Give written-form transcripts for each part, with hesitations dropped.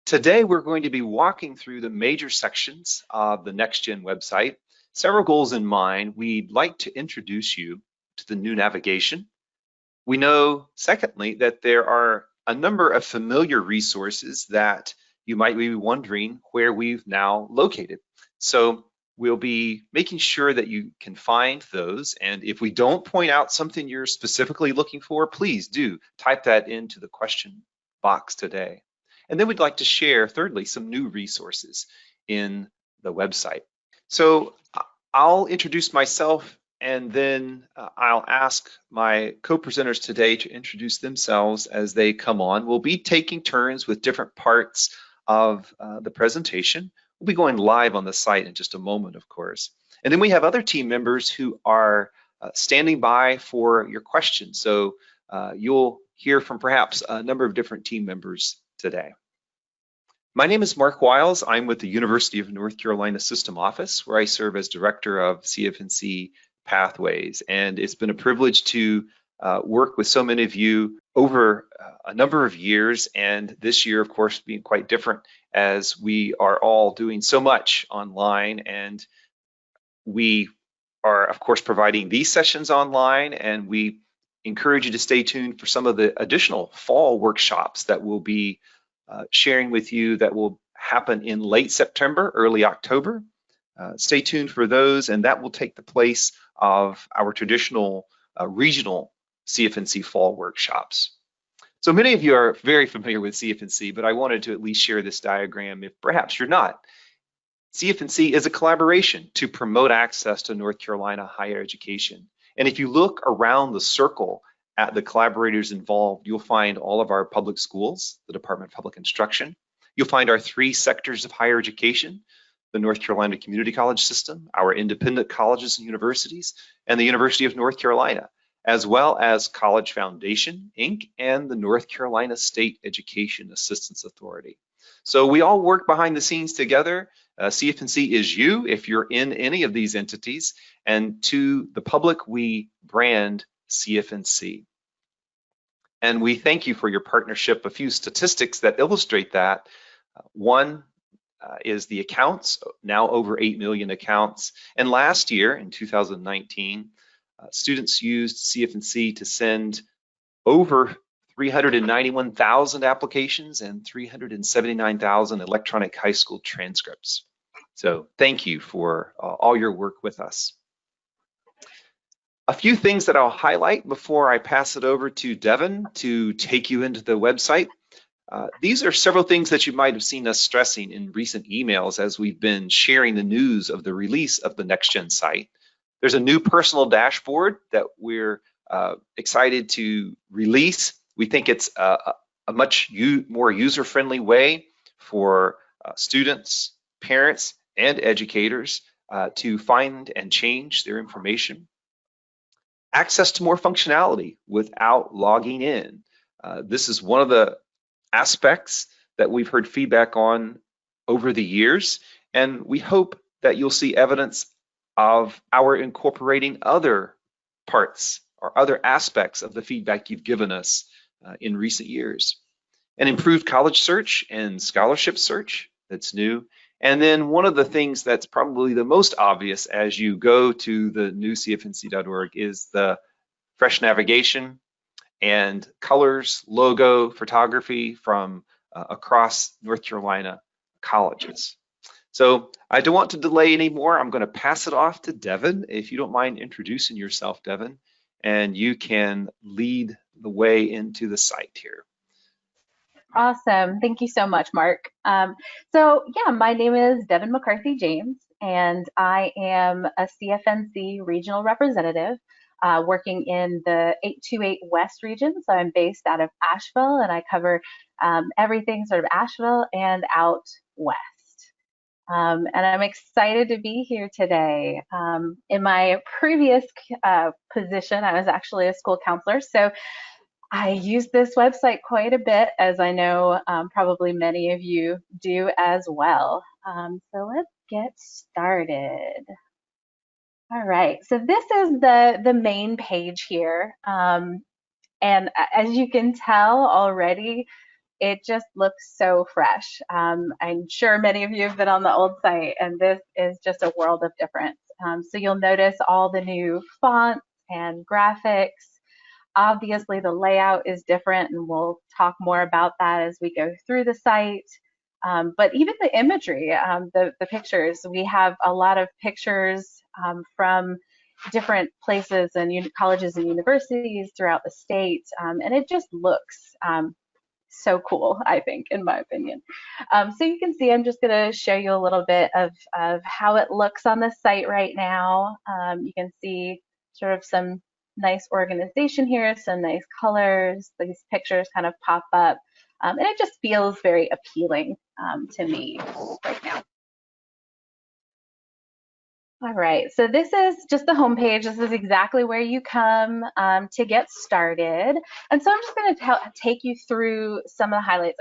Today, we're going to be walking through the major sections of the NextGen website. Several goals in mind. We'd like to introduce you to the new navigation. We know, secondly, that there are a number of familiar resources that you might be wondering where we've now located. So we'll be making sure that you can find those. And if we don't point out something you're specifically looking for, please do type that into the question box today. And then we'd like to share, thirdly, some new resources in the website. So I'll introduce myself, and then I'll ask my co-presenters today to introduce themselves as they come on. We'll be taking turns with different parts of the presentation. We'll be going live on the site in just a moment, of course. And then we have other team members who are standing by for your questions. So you'll hear from perhaps a number of different team members today. My name is Mark Wiles. I'm with the University of North Carolina System Office, where I serve as Director of CFNC Pathways. And it's been a privilege to work with so many of you over a number of years, and this year, of course, being quite different as we are all doing so much online, and we are, of course, providing these sessions online, and we encourage you to stay tuned for some of the additional fall workshops that we'll be sharing with you that will happen in late September, early October. Stay tuned for those, and that will take the place of our traditional regional CFNC fall workshops. So many of you are very familiar with CFNC, but I wanted to at least share this diagram if perhaps you're not. CFNC is a collaboration to promote access to North Carolina higher education. And if you look around the circle at the collaborators involved, you'll find all of our public schools, the Department of Public Instruction. You'll find our three sectors of higher education, the North Carolina Community College System, our independent colleges and universities, and the University of North Carolina, as well as College Foundation, Inc., and the North Carolina State Education Assistance Authority. So we all work behind the scenes together. CFNC is you if you're in any of these entities, and to the public, we brand CFNC. And we thank you for your partnership. A few statistics that illustrate that. One is the accounts, now over 8 million accounts. And last year, in 2019, students used CFNC to send over 391,000 applications and 379,000 electronic high school transcripts. So thank you for all your work with us. A few things that I'll highlight before I pass it over to Devin to take you into the website. These are several things that you might have seen us stressing in recent emails as we've been sharing the news of the release of the NextGen site. There's a new personal dashboard that we're excited to release. We think it's a much more user-friendly way for students, parents, and educators to find and change their information. Access to more functionality without logging in. This is one of the aspects that we've heard feedback on over the years, and we hope that you'll see evidence of our incorporating other parts or other aspects of the feedback you've given us in recent years. An improved college search and scholarship search, that's new. And then one of the things that's probably the most obvious as you go to the new CFNC.org is the fresh navigation and colors, logo, photography from across North Carolina colleges. So I don't want to delay anymore. I'm going to pass it off to Devin. If you don't mind introducing yourself, Devin, and you can lead the way into the site here. Awesome. Thank you so much, Mark. So yeah, my name is Devin McCarthy James, and I am a CFNC regional representative working in the 828 West region. So I'm based out of Asheville, and I cover everything sort of Asheville and out west. And I'm excited to be here today. In my previous position, I was actually a school counselor, so I use this website quite a bit, as I know probably many of you do as well. So let's get started. All right, so this is the main page here. And as you can tell already, it just looks so fresh. I'm sure many of you have been on the old site, and this is just a world of difference. So you'll notice all the new fonts and graphics. Obviously, the layout is different, and we'll talk more about that as we go through the site. But even the imagery, the pictures, we have a lot of pictures from different places and colleges and universities throughout the state, and it just looks so cool, I think, in my opinion. So you can see, I'm just going to show you a little bit of how it looks on the site right now. You can see sort of some nice organization here, some nice colors. These pictures kind of pop up, and it just feels very appealing to me right now. All right, so this is just the homepage. This is exactly where you come to get started. And so I'm just going to take you through some of the highlights.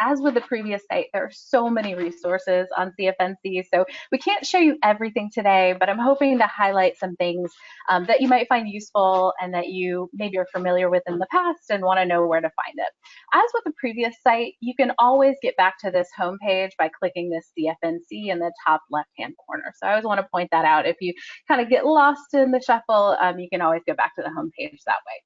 As with the previous site, there are so many resources on CFNC, so we can't show you everything today, but I'm hoping to highlight some things that you might find useful and that you maybe are familiar with in the past and want to know where to find it. As with the previous site, you can always get back to this homepage by clicking this CFNC in the top left-hand corner. So I always want to point that out. If you kind of get lost in the shuffle, you can always go back to the homepage that way.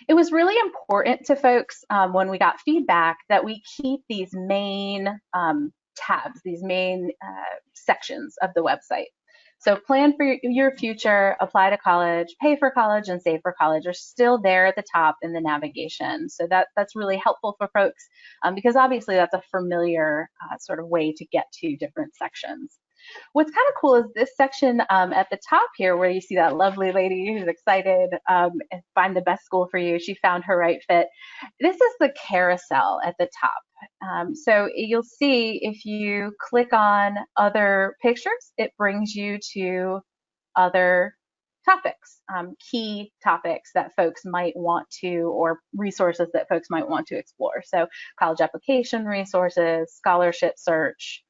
It was really important to folks when we got feedback that we keep these main tabs, these main sections of the website. So plan for your future, apply to college, pay for college, and save for college are still there at the top in the navigation. So that's really helpful for folks because obviously that's a familiar sort of way to get to different sections. What's kind of cool is this section at the top here where you see that lovely lady who's excited and find the best school for you. She found her right fit. This is the carousel at the top. So you'll see if you click on other pictures, it brings you to other topics, key topics that folks might want to, or resources that folks might want to explore. So college application resources, scholarship search,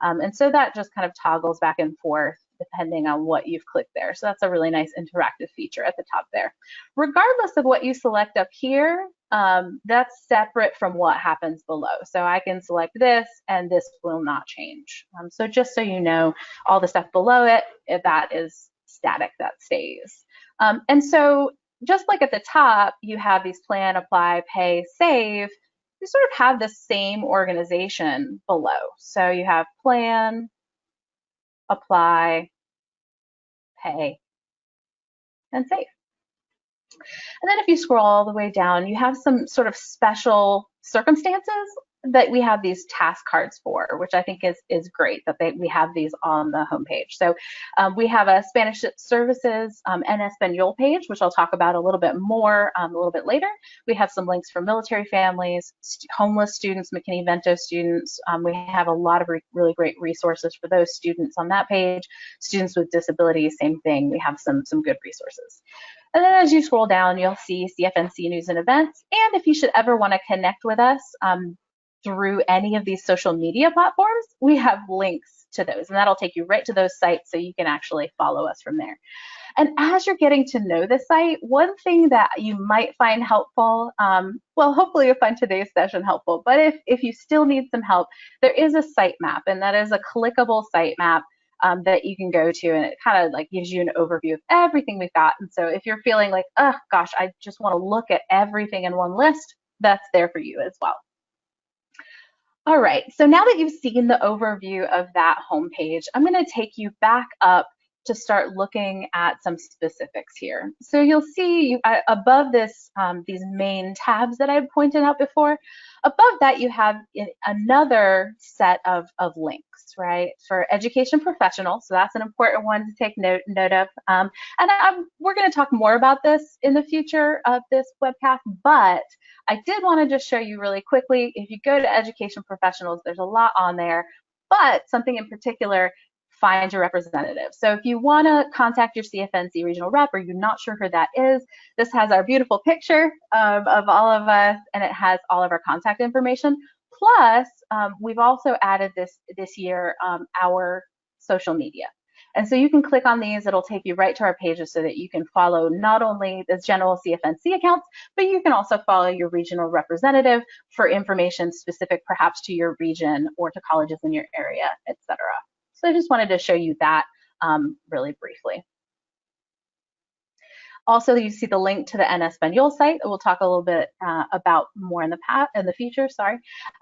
and so that just kind of toggles back and forth depending on what you've clicked there. So that's a really nice interactive feature at the top there. Regardless of what you select up here, that's separate from what happens below. So I can select this and this will not change. So just so you know, all the stuff below it, that is static, that stays. And so just like at the top, you have these plan, apply, pay, save. You sort of have the same organization below. So you have plan, apply, pay, and save. And then if you scroll all the way down, you have some sort of special circumstances that we have these task cards for, which I think is great that we have these on the homepage. So we have a Spanish services en Espanol page, which I'll talk about a little bit more a little bit later. We have some links for military families, homeless students, McKinney-Vento students. We have a lot of really great resources for those students on that page. Students with disabilities, same thing. We have some good resources. And then as you scroll down, you'll see CFNC news and events. And if you should ever want to connect with us, through any of these social media platforms, we have links to those, and that'll take you right to those sites so you can actually follow us from there. And as you're getting to know the site, one thing that you might find helpful, well, hopefully you'll find today's session helpful, but if you still need some help, there is a site map, and that is a clickable site map that you can go to, and it kind of like gives you an overview of everything we've got. And so if you're feeling like, oh gosh, I just want to look at everything in one list, that's there for you as well. All right, so now that you've seen the overview of that homepage, I'm going to take you back up to start looking at some specifics here. So you'll see above this, these main tabs that I pointed out before, above that you have another set of links, right, for education professionals. So that's an important one to take note of. And we're going to talk more about this in the future of this webcast, but I did want to just show you really quickly, if you go to education professionals, there's a lot on there, but something in particular, find your representative. So if you want to contact your CFNC regional rep or you're not sure who that is, this has our beautiful picture of all of us, and it has all of our contact information. Plus, we've also added this year our social media. And so you can click on these, it'll take you right to our pages so that you can follow not only the general CFNC accounts, but you can also follow your regional representative for information specific perhaps to your region or to colleges in your area, etc. So I just wanted to show you that really briefly. Also, you see the link to the En Español site. We'll talk a little bit about more in the future, sorry.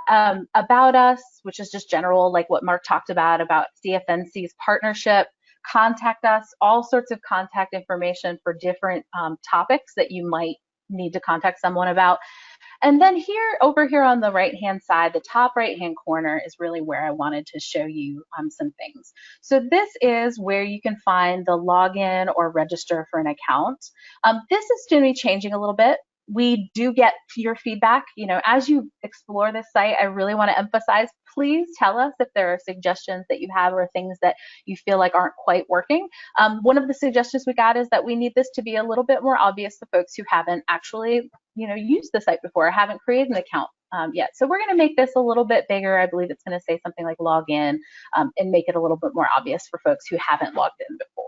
About us, which is just general, like what Mark talked about CFNC's partnership. Contact us, all sorts of contact information for different topics that you might need to contact someone about. And then over here on the right-hand side, the top right-hand corner is really where I wanted to show you some things. So this is where you can find the login or register for an account. This is going to be changing a little bit. We do get your feedback. You know, as you explore this site, I really want to emphasize, please tell us if there are suggestions that you have or things that you feel like aren't quite working. One of the suggestions we got is that we need this to be a little bit more obvious to folks who haven't actually, you know, used the site before or haven't created an account yet. So we're going to make this a little bit bigger. I believe it's going to say something like log in and make it a little bit more obvious for folks who haven't logged in before.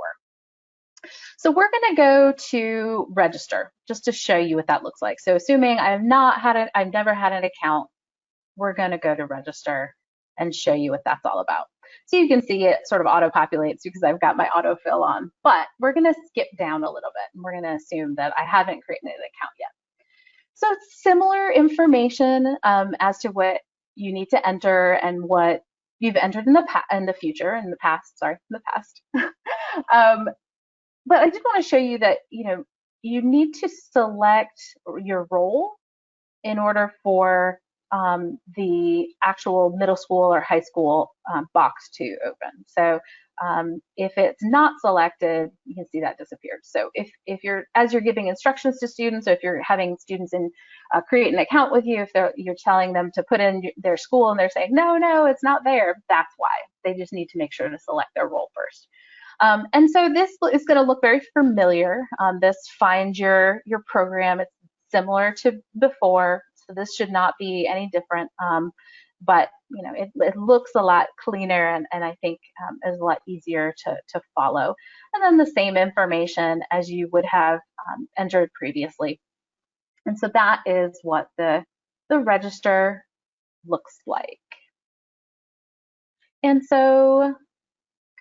So we're going to go to register just to show you what that looks like. So assuming I've never had an account, we're going to go to register and show you what that's all about. So you can see it sort of auto-populates because I've got my autofill on, but we're going to skip down a little bit and we're going to assume that I haven't created an account yet. So it's similar information as to what you need to enter and what you've entered in the past. But I just want to show you that, you know, you need to select your role in order for the actual middle school or high school box to open. So if it's not selected, you can see that disappeared. So if you're, as you're giving instructions to students, or if you're having students create an account with you, if you're telling them to put in their school and they're saying, no, it's not there, that's why. They just need to make sure to select their role first. And so this is going to look very familiar. This find your program. It's similar to before, so this should not be any different. But you know, it looks a lot cleaner and I think is a lot easier to follow. And then the same information as you would have entered previously. And so that is what the register looks like. And so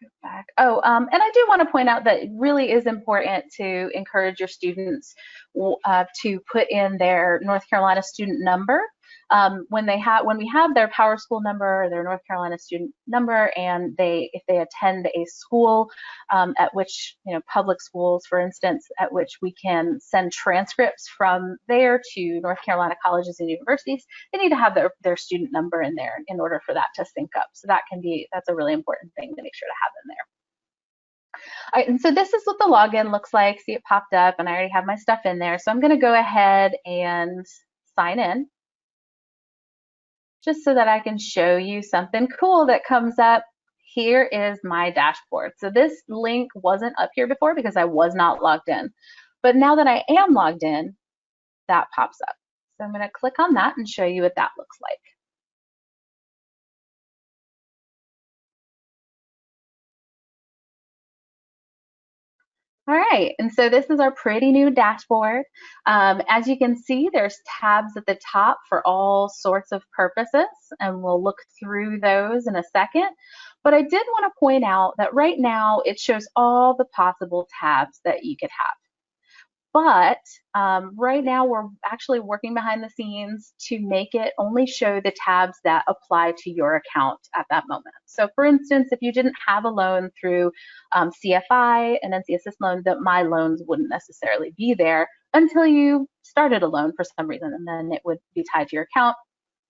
go back. Oh, and I do want to point out that it really is important to encourage your students to put in their North Carolina student number when we have their Power School number or their North Carolina student number, and if they attend a school at which, you know, public schools, for instance, at which we can send transcripts from there to North Carolina colleges and universities, they need to have their student number in there in order for that to sync up. So that's a really important thing to make sure to have in there. All right, and so this is what the login looks like. See, it popped up and I already have my stuff in there. So I'm going to go ahead and sign in just so that I can show you something cool that comes up. Here is my dashboard. So this link wasn't up here before because I was not logged in. But now that I am logged in, that pops up. So I'm going to click on that and show you what that looks like. All right, and so this is our pretty new dashboard. As you can see, there's tabs at the top for all sorts of purposes, and we'll look through those in a second. But I did want to point out that right now it shows all the possible tabs that you could have. But right now we're actually working behind the scenes to make it only show the tabs that apply to your account at that moment. So for instance, if you didn't have a loan through CFI and NC Assist loan, that my loans wouldn't necessarily be there until you started a loan for some reason, and then it would be tied to your account,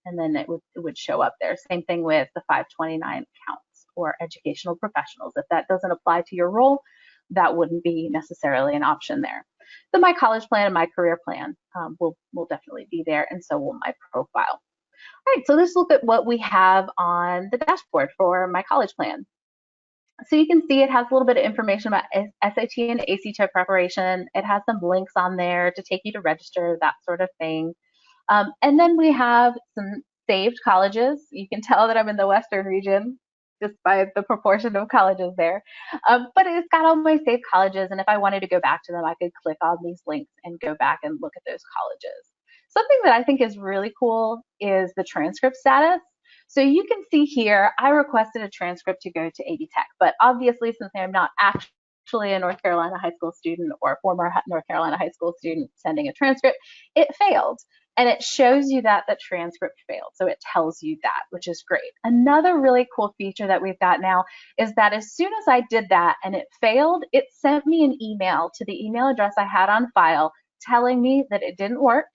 and then it would show up there. Same thing with the 529 accounts or educational professionals. If that doesn't apply to your role, that wouldn't be necessarily an option there. So my college plan and my career plan will definitely be there, and so will my profile. All right, so let's look at what we have on the dashboard for my college plan. So you can see it has a little bit of information about SAT and ACT preparation. It has some links on there to take you to register, that sort of thing. And then we have some saved colleges. You can tell that I'm in the Western region. just by the proportion of colleges there. But it's got all my saved colleges, and if I wanted to go back to them, I could click on these links and go back and look at those colleges. Something that I think is really cool is the transcript status. So you can see here, I requested a transcript to go to AD Tech, but obviously since I'm not actually a North Carolina high school student or a former North Carolina high school student sending a transcript, it failed. And it shows you that the transcript failed. So it tells you that, which is great. Another really cool feature that we've got now is that as soon as I did that and it failed, it sent me an email to the email address I had on file telling me that it didn't work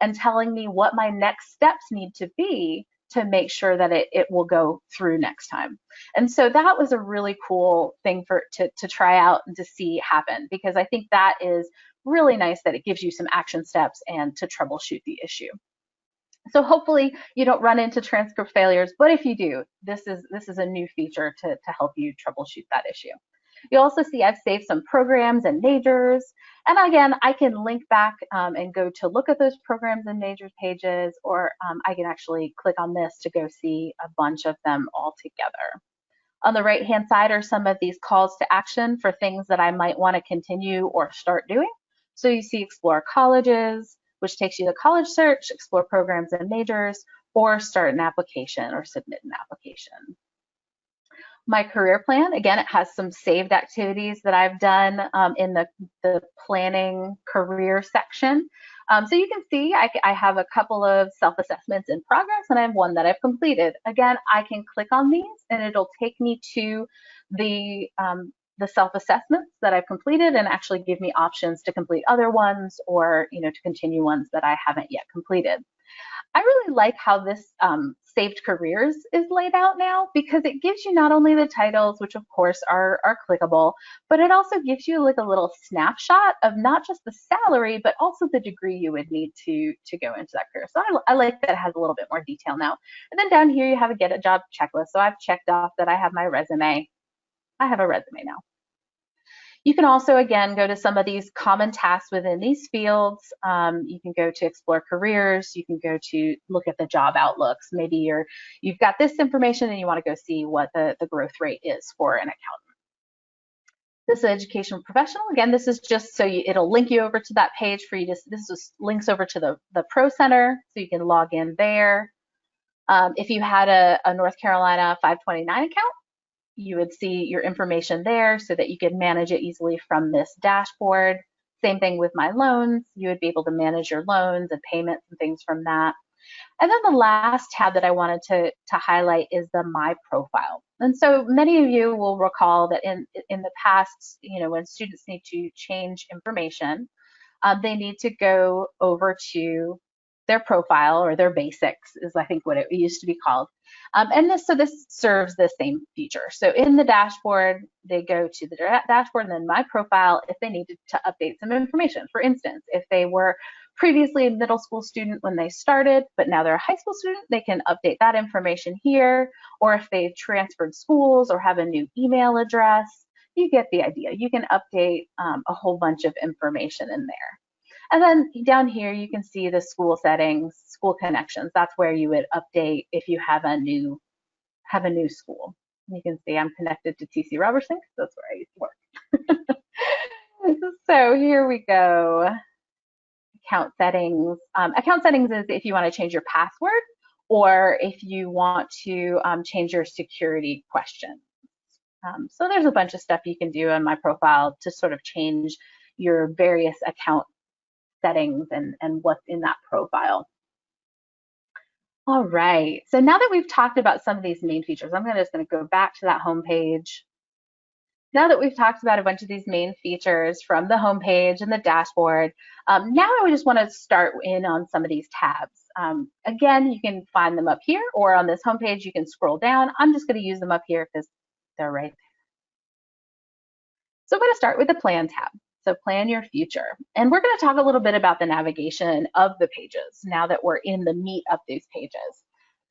and telling me what my next steps need to be to make sure that it will go through next time. And so that was a really cool thing to try out and to see happen, because I think that is really nice that it gives you some action steps and to troubleshoot the issue. So hopefully you don't run into transcript failures, but if you do, this is a new feature to help you troubleshoot that issue. You'll also see I've saved some programs and majors. And again, I can link back and go to look at those programs and majors pages, or I can actually click on this to go see a bunch of them all together. On the right-hand side are some of these calls to action for things that I might want to continue or start doing. So you see Explore Colleges, which takes you to college search, explore programs and majors, or start an application or submit an application. My career plan, again, it has some saved activities that I've done in the planning career section. So you can see I have a couple of self-assessments in progress, and I have one that I've completed. Again, I can click on these and it'll take me to the self-assessments that I've completed and actually give me options to complete other ones, or to continue ones that I haven't yet completed. I really like how this saved careers is laid out now, because it gives you not only the titles, which of course are clickable, but it also gives you like a little snapshot of not just the salary, but also the degree you would need to go into that career. So I like that it has a little bit more detail now. And then down here you have a get a job checklist. So I've checked off that I have my resume. I have a resume now. You can also, again, go to some of these common tasks within these fields. You can go to explore careers. You can go to look at the job outlooks. Maybe you've got this information and you want to go see what the growth rate is for an accountant. This is educational professional. Again, this is just so it'll link you over to that page for you. This just links over to the Pro Center, so you can log in there. If you had a North Carolina 529 account, you would see your information there so that you could manage it easily from this dashboard. Same thing with my loans. You would be able to manage your loans and payments and things from that. And then the last tab that I wanted to highlight is the My Profile. And so many of you will recall that in the past, when students need to change information, they need to go over to their profile, or their basics is I think what it used to be called. And this serves the same feature. So in the dashboard, they go to the dashboard and then My Profile if they needed to update some information. For instance, if they were previously a middle school student when they started, but now they're a high school student, they can update that information here. Or if they've transferred schools or have a new email address, you get the idea. You can update a whole bunch of information in there. And then down here, you can see the school settings, school connections. That's where you would update if you have a new school. You can see I'm connected to TC Robertson, because that's where I used to work. So here we go. Account settings. Account settings is if you want to change your password, or if you want to change your security questions. So there's a bunch of stuff you can do on My Profile to sort of change your various account settings and what's in that profile. All right, so now that we've talked about some of these main features, I'm just going to go back to that home page. Now that we've talked about a bunch of these main features from the home page and the dashboard, now I would just want to start in on some of these tabs. Again, you can find them up here, or on this home page you can scroll down. I'm just going to use them up here because they're right there. So I'm going to start with the Plan tab. So plan your future. And we're going to talk a little bit about the navigation of the pages now that we're in the meat of these pages.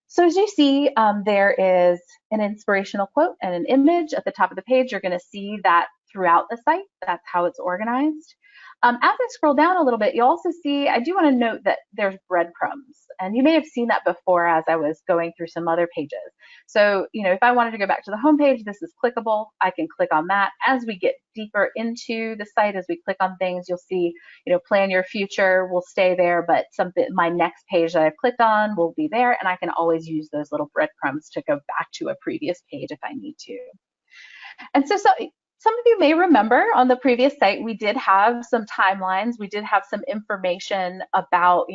So as you see, there is an inspirational quote and an image at the top of the page. You're going to see that throughout the site. That's how it's organized. As I scroll down a little bit, you'll also see, I do want to note that there's breadcrumbs, and you may have seen that before as I was going through some other pages. So, if I wanted to go back to the home page, this is clickable. I can click on that. As we get deeper into the site, as we click on things, you'll see, plan your future will stay there, but my next page that I've clicked on will be there, and I can always use those little breadcrumbs to go back to a previous page if I need to. And so some of you may remember on the previous site, we did have some timelines. We did have some information about,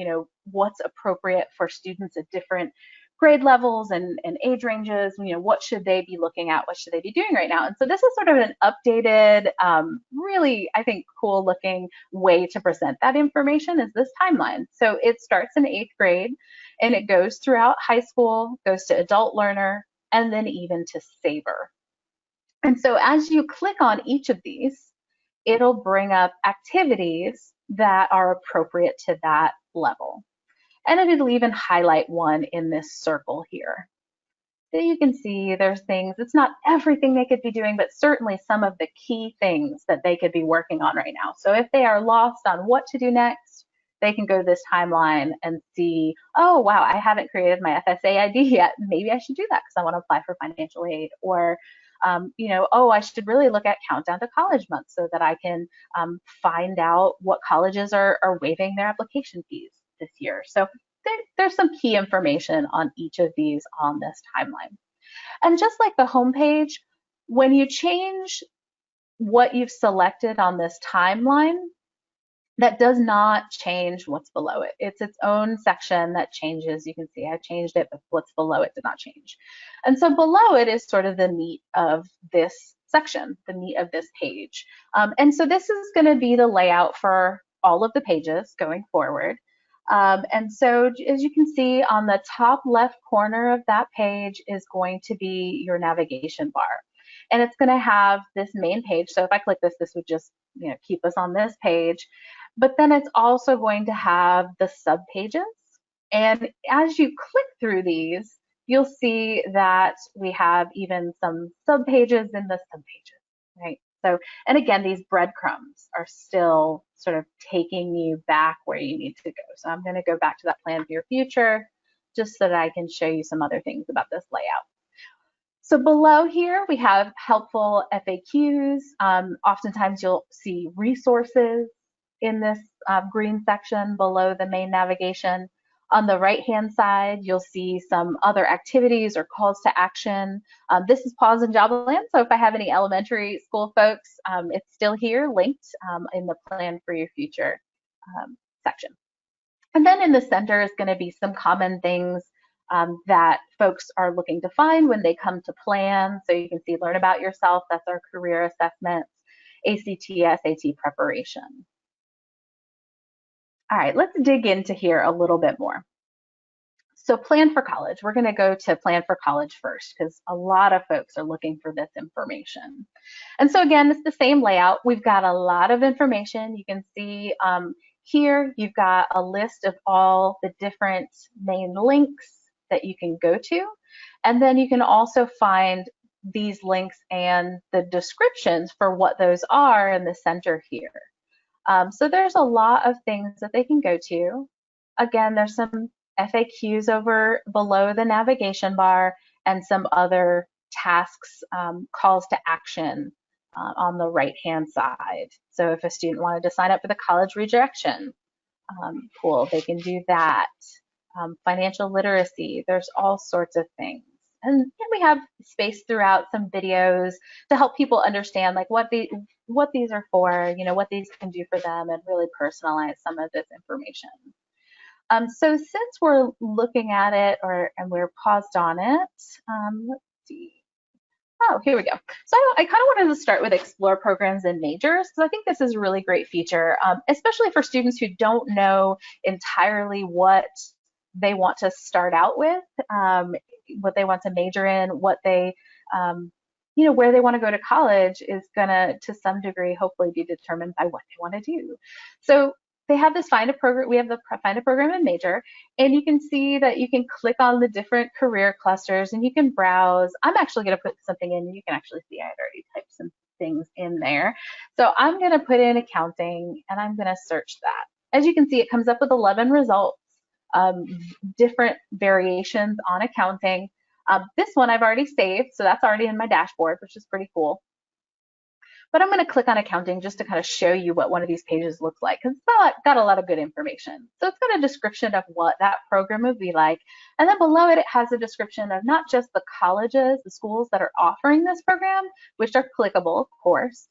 what's appropriate for students at different grade levels and age ranges. What should they be looking at? What should they be doing right now? And so this is sort of an updated, really, I think, cool looking way to present that information is this timeline. So it starts in 8th grade and it goes throughout high school, goes to adult learner, and then even to saver. And so as you click on each of these, it'll bring up activities that are appropriate to that level. And it'll even highlight one in this circle here. So you can see there's things, it's not everything they could be doing, but certainly some of the key things that they could be working on right now. So if they are lost on what to do next, they can go to this timeline and see, oh, wow, I haven't created my FSA ID yet. Maybe I should do that because I want to apply for financial aid. Or oh, I should really look at Countdown to College Month so that I can find out what colleges are waiving their application fees this year. So there's some key information on each of these on this timeline. And just like the homepage, when you change what you've selected on this timeline, that does not change what's below it. It's its own section that changes. You can see I changed it, but what's below it did not change. And so below it is sort of the meat of this section, the meat of this page. And so this is going to be the layout for all of the pages going forward. And so as you can see on the top left corner of that page is going to be your navigation bar. And it's going to have this main page. So if I click this, this would just keep us on this page. But then it's also going to have the sub pages. And as you click through these, you'll see that we have even some sub pages in the sub pages, right? So, and again, these breadcrumbs are still sort of taking you back where you need to go. So I'm going to go back to that plan for your future just so that I can show you some other things about this layout. So below here, we have helpful FAQs. Oftentimes you'll see resources in this green section below the main navigation. On the right-hand side, you'll see some other activities or calls to action. This is Pause in Jobland, so if I have any elementary school folks, it's still here, linked in the Plan for Your Future section. And then in the center is going to be some common things that folks are looking to find when they come to plan. So you can see Learn About Yourself, that's our career assessments, ACT, SAT preparation. All right, let's dig into here a little bit more. So Plan for College, we're going to go to Plan for College first because a lot of folks are looking for this information. And so again, it's the same layout. We've got a lot of information. You can see here, you've got a list of all the different main links that you can go to. And then you can also find these links and the descriptions for what those are in the center here. So there's a lot of things that they can go to. Again, there's some FAQs over below the navigation bar and some other tasks, calls to action on the right-hand side. So if a student wanted to sign up for the college redirection pool, they can do that. Financial literacy, there's all sorts of things. And then we have space throughout some videos to help people understand like what these are for, what these can do for them and really personalize some of this information. So since we're looking at it and we're paused on it, let's see. Oh, here we go. So I kind of wanted to start with Explore Programs and Majors because I think this is a really great feature, especially for students who don't know entirely what they want to start out with, what they want to major in, what they, where they want to go to college is gonna, to some degree, hopefully be determined by what they want to do. So they have this Find a Program, we have the Find a Program and Major, and you can see that you can click on the different career clusters and you can browse. I'm actually gonna put something in, and you can actually see I had already typed some things in there. So I'm going to put in accounting and I'm going to search that. As you can see, it comes up with 11 results, um, different variations on accounting. This one I've already saved, so that's already in my dashboard, which is pretty cool. But I'm going to click on accounting just to kind of show you what one of these pages looks like, because it's got a lot of good information. So it's got a description of what that program would be like. And then below it, it has a description of not just the colleges, the schools that are offering this program, which are clickable, of course,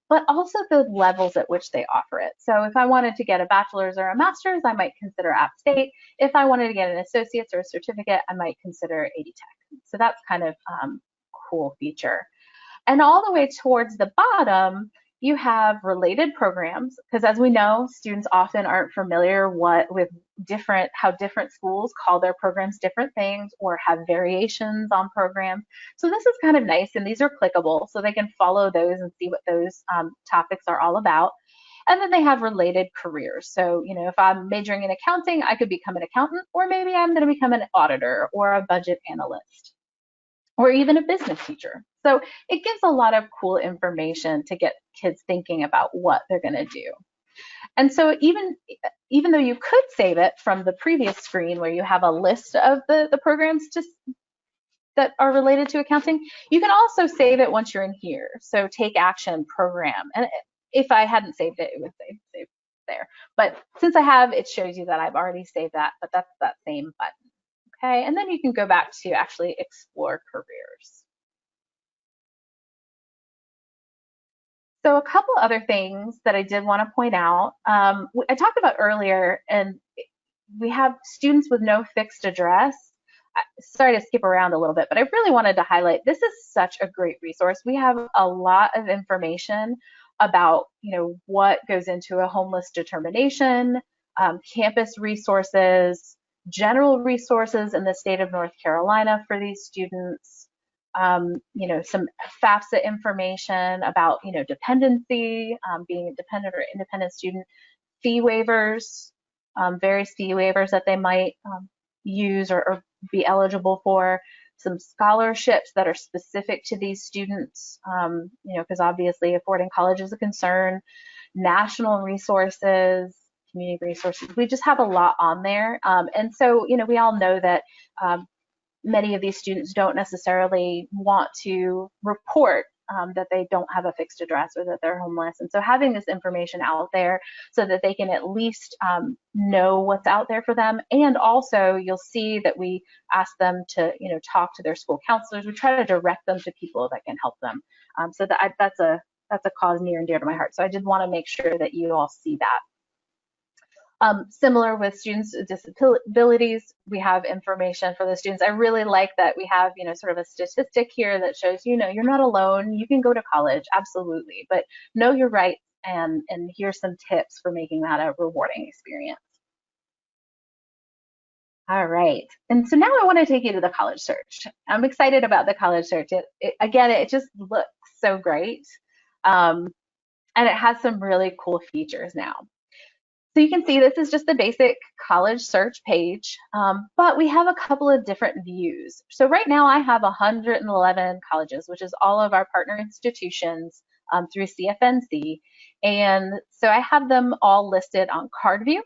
but also the levels at which they offer it. So if I wanted to get a bachelor's or a master's, I might consider App State. If I wanted to get an associate's or a certificate, I might consider AD Tech. So that's kind of cool feature. And all the way towards the bottom, you have related programs, because as we know, students often aren't familiar with how different schools call their programs different things or have variations on programs. So this is kind of nice, and these are clickable, so they can follow those and see what those topics are all about. And then they have related careers. So, if I'm majoring in accounting, I could become an accountant, or maybe I'm going to become an auditor or a budget analyst, or even a business teacher. So it gives a lot of cool information to get kids thinking about what they're going to do. And so even though you could save it from the previous screen where you have a list of the programs that are related to accounting, you can also save it once you're in here. So take action program. And if I hadn't saved it, it would save there. But since I have, it shows you that I've already saved that, but that's that same button. Okay, and then you can go back to actually explore careers. So a couple other things that I did want to point out. I talked about earlier, and we have students with no fixed address. Sorry to skip around a little bit, but I really wanted to highlight this is such a great resource. We have a lot of information about what goes into a homeless determination, campus resources, general resources in the state of North Carolina for these students, some FAFSA information about, dependency, being a dependent or independent student, fee waivers, various fee waivers that they might use or be eligible for, some scholarships that are specific to these students, because obviously affording college is a concern, national resources, community resources. We just have a lot on there. And so, we all know that many of these students don't necessarily want to report that they don't have a fixed address or that they're homeless. And so having this information out there so that they can at least know what's out there for them. And also you'll see that we ask them to, talk to their school counselors. We try to direct them to people that can help them. So that's a cause near and dear to my heart. So I did want to make sure that you all see that. Similar with students with disabilities, we have information for the students. I really like that we have, sort of a statistic here that shows, you're not alone. You can go to college, absolutely, but know your rights, and here's some tips for making that a rewarding experience. All right, and so now I want to take you to the college search. I'm excited about the college search. Again, it just looks so great, and it has some really cool features now. So you can see this is just the basic college search page, but we have a couple of different views. So right now I have 111 colleges, which is all of our partner institutions through CFNC. And so I have them all listed on card view.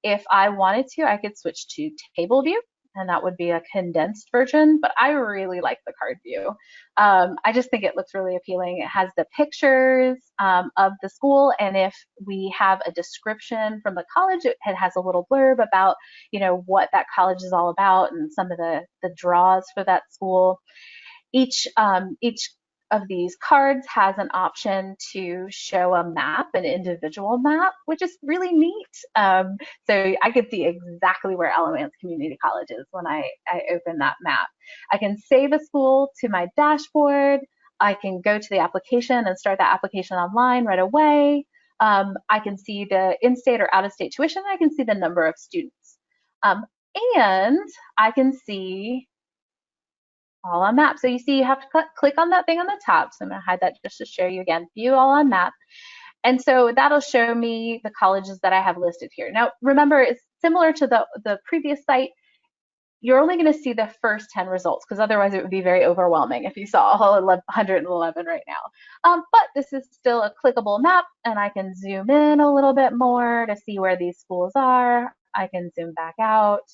If I wanted to, I could switch to table view, and that would be a condensed version, but I really like the card view. I just think it looks really appealing. It has the pictures of the school, and if we have a description from the college, it has a little blurb about, what that college is all about and some of the draws for that school. Each of these cards has an option to show a map, an individual map, which is really neat. So I could see exactly where Alamance Community College is when I open that map. I can save a school to my dashboard. I can go to the application and start that application online right away. I can see the in-state or out-of-state tuition. I can see the number of students. And I can see all on map. So you see you have to click on that thing on the top. So I'm going to hide that just to show you again, view all on map. And so that'll show me the colleges that I have listed here. Now, remember, it's similar to the previous site. you're only going to see the first 10 results because otherwise it would be very overwhelming if you saw all 111 right now. But this is still a clickable map, and I can zoom in a little bit more to see where these schools are. I can zoom back out.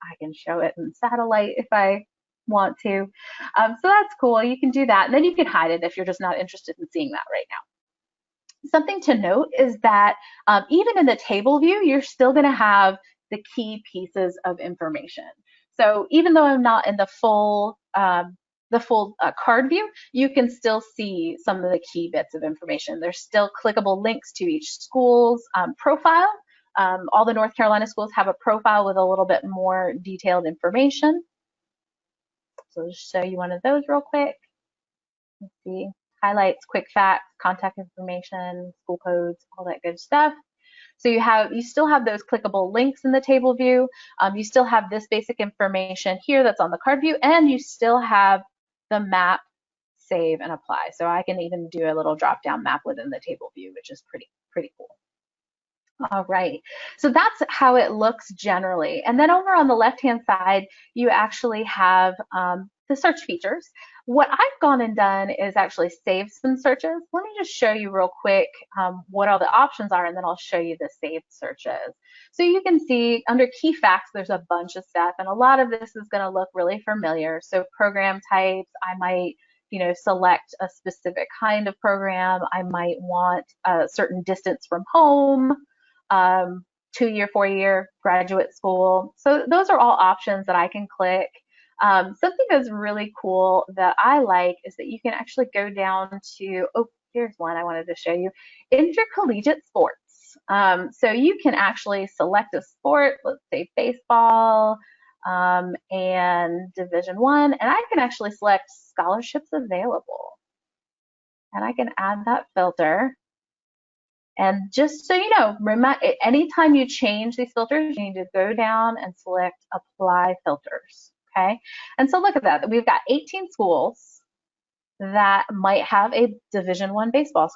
I can show it in satellite if I want to. So that's cool. You can do that. And then you can hide it if you're just not interested in seeing that right now. Something to note is that even in the table view, you're still going to have the key pieces of information. So even though I'm not in the full card view, you can still see some of the key bits of information. There's still clickable links to each school's profile. All the North Carolina schools have a profile with a little bit more detailed information. So I'll just show you one of those real quick. Let's see. Highlights, quick facts, contact information, school codes, all that good stuff. So you still have those clickable links in the table view. You still have this basic information here that's on the card view, and you still have the map, save, and apply. So I can even do a little drop-down map within the table view, which is pretty cool. All right, so that's how it looks generally. And then over on the left-hand side, you actually have the search features. What I've gone and done is actually save some searches. Let me just show you real quick what all the options are, and then I'll show you the saved searches. So you can see under key facts, there's a bunch of stuff, and a lot of this is gonna look really familiar. So program types, I might select a specific kind of program. I might want a certain distance from home, 2-year, 4-year graduate school. So those are all options that I can click. Something that's really cool that I like is that you can actually go down to, oh, here's one I wanted to show you, intercollegiate sports. So you can actually select a sport, let's say baseball, and Division I, and I can actually select scholarships available. And I can add that filter. And just so you know, anytime you change these filters, you need to go down and select apply filters, okay? And so look at that, we've got 18 schools that might have a Division I baseball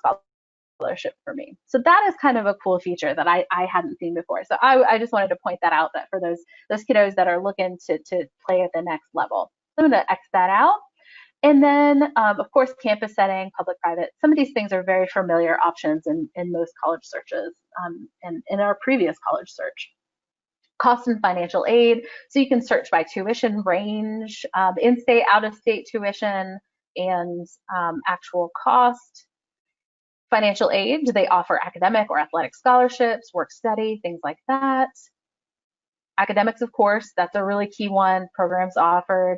scholarship for me. So that is kind of a cool feature that I hadn't seen before. So I just wanted to point that out, that for those kiddos that are looking to play at the next level. So I'm gonna X that out. And then, of course, campus setting, public-private. Some of these things are very familiar options in most college searches and in our previous college search. Cost and financial aid. So you can search by tuition range, in-state, out-of-state tuition, and actual cost. Financial aid, do they offer academic or athletic scholarships, work study, things like that. Academics, of course, that's a really key one, programs offered.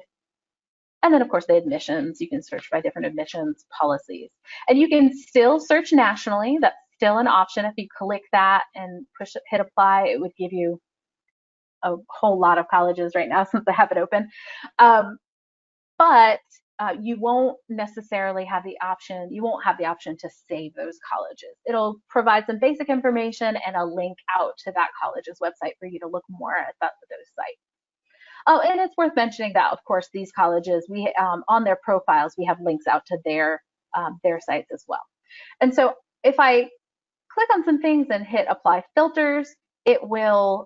And then, of course, the admissions. You can search by different admissions policies. And you can still search nationally. That's still an option. If you click that and hit apply, it would give you a whole lot of colleges right now since I have it open. But you won't necessarily have the option, you won't have the option to save those colleges. It'll provide some basic information and a link out to that college's website for you to look more at those sites. Oh, and it's worth mentioning that, of course, these colleges, we on their profiles, we have links out to their sites as well. And so if I click on some things and hit apply filters, it will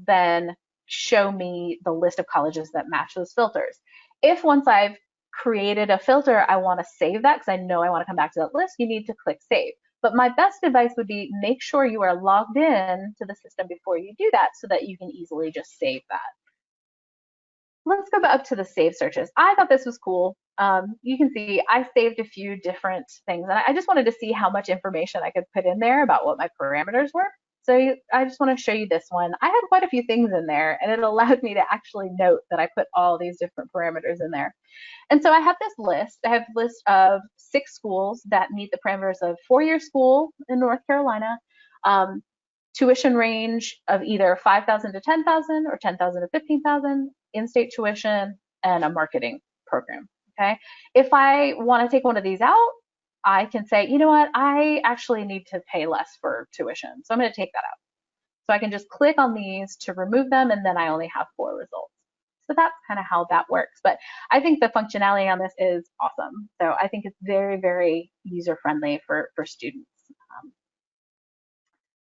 then show me the list of colleges that match those filters. If once I've created a filter, I want to save that because I know I want to come back to that list, you need to click save. But my best advice would be make sure you are logged in to the system before you do that so that you can easily just save that. Let's go up to the save searches. I thought this was cool. You can see I saved a few different things, and I just wanted to see how much information I could put in there about what my parameters were. So I just want to show you this one. I had quite a few things in there, and it allowed me to actually note that I put all these different parameters in there. And so I have this list. I have a list of 6 schools that meet the parameters of 4-year school in North Carolina, tuition range of either $5,000 to $10,000 or $10,000 to $15,000, in-state tuition, and a marketing program, okay? If I want to take one of these out, I can say, you know what, I actually need to pay less for tuition, so I'm going to take that out. So I can just click on these to remove them, and then I only have 4 results. So that's kind of how that works. But I think the functionality on this is awesome. So I think it's very, very user-friendly for students.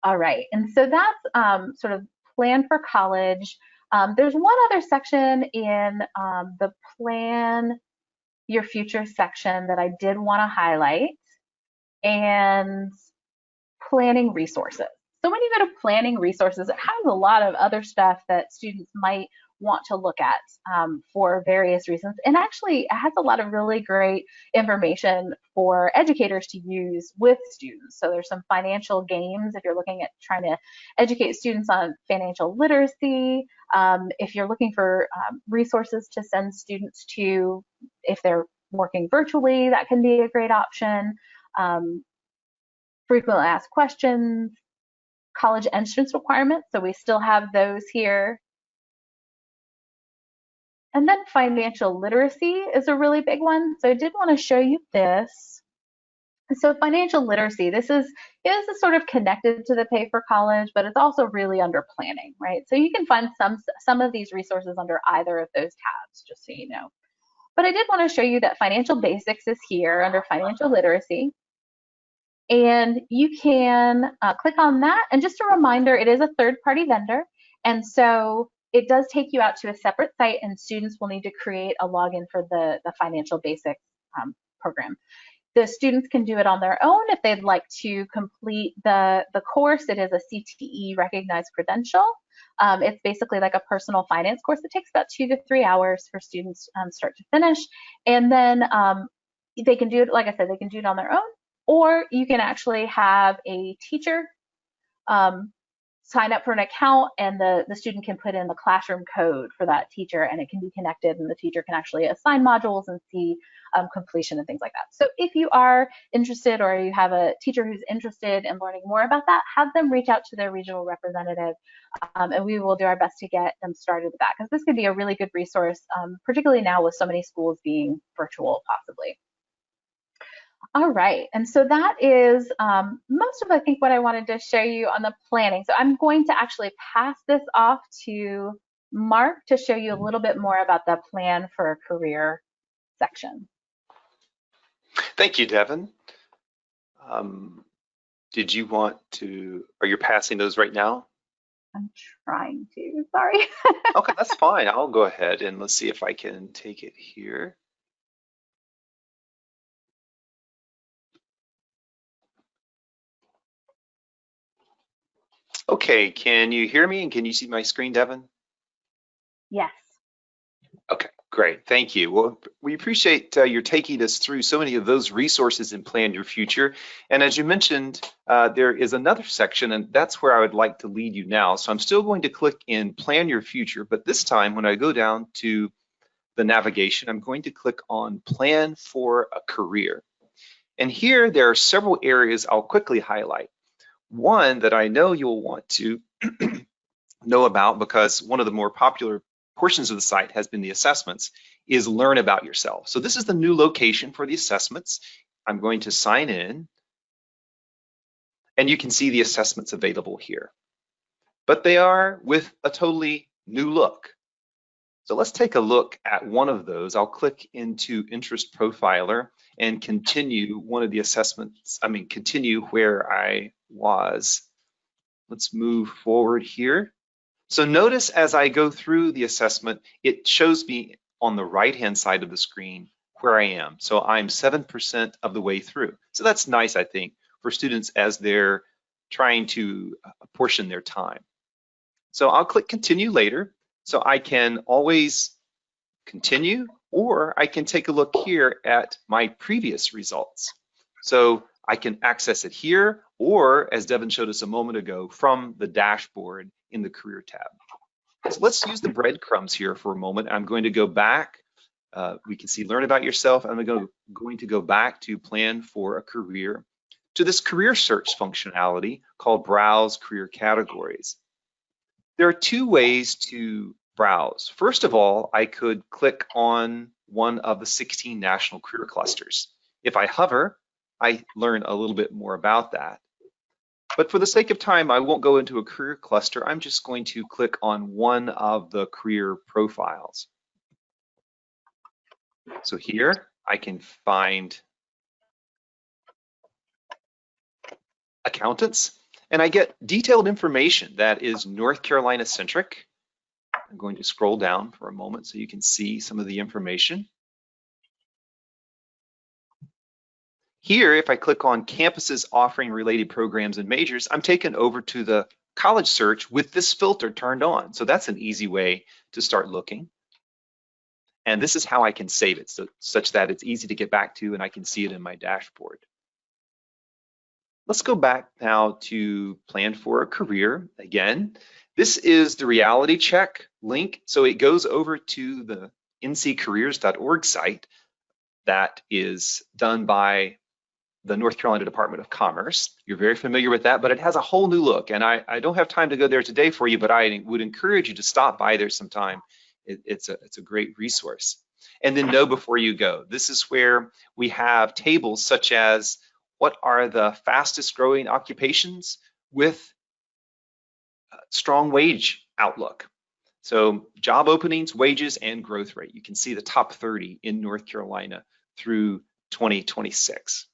All right, and so that's sort of plan for college. There's one other section in the Plan Your Future section that I did want to highlight, and planning resources. So when you go to planning resources, it has a lot of other stuff that students might want to look at for various reasons. And actually, it has a lot of really great information for educators to use with students. So there's some financial games if you're looking at trying to educate students on financial literacy. If you're looking for resources to send students to, if they're working virtually, that can be a great option. Frequently asked questions, college entrance requirements, so we still have those here. And then financial literacy is a really big one. So I did want to show you this. So financial literacy, this is sort of connected to the Pay for College, but it's also really under planning, right? So you can find some of these resources under either of those tabs, just so you know. But I did want to show you that financial basics is here under financial literacy. And you can click on that. And just a reminder, it is a third-party vendor. And so it does take you out to a separate site, and students will need to create a login for the financial basics program. The students can do it on their own if they'd like to complete the course. It is a CTE recognized credential. It's basically like a personal finance course. It takes about 2 to 3 hours for students start to finish. And then they can do it, like I said, they can do it on their own, or you can actually have a teacher sign up for an account, and the student can put in the classroom code for that teacher, and it can be connected, and the teacher can actually assign modules and see completion and things like that. So if you are interested, or you have a teacher who's interested in learning more about that, have them reach out to their regional representative, and we will do our best to get them started with that, because this could be a really good resource, particularly now with so many schools being virtual possibly. All right, and so that is most of, I think, what I wanted to show you on the planning. So I'm going to actually pass this off to Mark to show you a little bit more about the Plan for a Career section. Thank you, Devin. Did you want to, are you passing those right now? I'm trying to, sorry. Okay, that's fine. I'll go ahead and let's see if I can take it here. Okay, can you hear me and can you see my screen, Devin? Yes. Okay, great, thank you. Well, we appreciate your taking us through so many of those resources in Plan Your Future. And as you mentioned, there is another section, and that's where I would like to lead you now. So I'm still going to click in Plan Your Future, but this time when I go down to the navigation, I'm going to click on Plan for a Career. And here there are several areas I'll quickly highlight. One that I know you'll want to know about, because one of the more popular portions of the site has been the assessments, is learn about yourself. So this is the new location for the assessments. I'm going to sign in, and you can see the assessments available here. But they are with a totally new look. So let's take a look at one of those. I'll click into Interest Profiler and continue one of the assessments, continue where I was. Let's move forward here. So notice as I go through the assessment, it shows me on the right-hand side of the screen where I am. So I'm 7% of the way through. So that's nice, I think, for students as they're trying to apportion their time. So I'll click Continue later. So I can always continue, or I can take a look here at my previous results. So I can access it here, or as Devin showed us a moment ago, from the dashboard in the Career tab. So let's use the breadcrumbs here for a moment. I'm going to go back. We can see Learn About Yourself. I'm going to go back to Plan for a Career, to this career search functionality called Browse Career Categories. There are two ways to browse. First of all, I could click on one of the 16 national career clusters. If I hover, I learn a little bit more about that. But for the sake of time, I won't go into a career cluster. I'm just going to click on one of the career profiles. So here I can find accountants, and I get detailed information that is North Carolina centric. I'm going to scroll down for a moment so you can see some of the information. Here, if I click on campuses offering related programs and majors, I'm taken over to the college search with this filter turned on. So that's an easy way to start looking. And this is how I can save it, such that it's easy to get back to and I can see it in my dashboard. Let's go back now to Plan for a Career. Again, this is the reality check link. So it goes over to the nccareers.org site that is done by the North Carolina Department of Commerce. You're very familiar with that, but it has a whole new look. And I don't have time to go there today for you, but I would encourage you to stop by there sometime. It's a great resource. And then know before you go. This is where we have tables such as what are the fastest growing occupations with strong wage outlook. So job openings, wages, and growth rate. You can see the top 30 in North Carolina through 2026.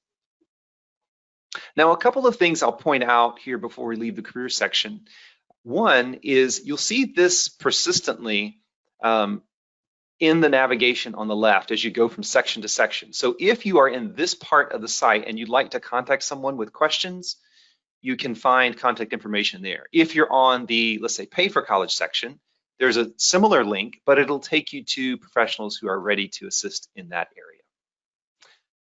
Now, a couple of things I'll point out here before we leave the career section. One is you'll see this persistently in the navigation on the left as you go from section to section. So if you are in this part of the site and you'd like to contact someone with questions, you can find contact information there. If you're on the, let's say, pay for college section, there's a similar link, but it'll take you to professionals who are ready to assist in that area.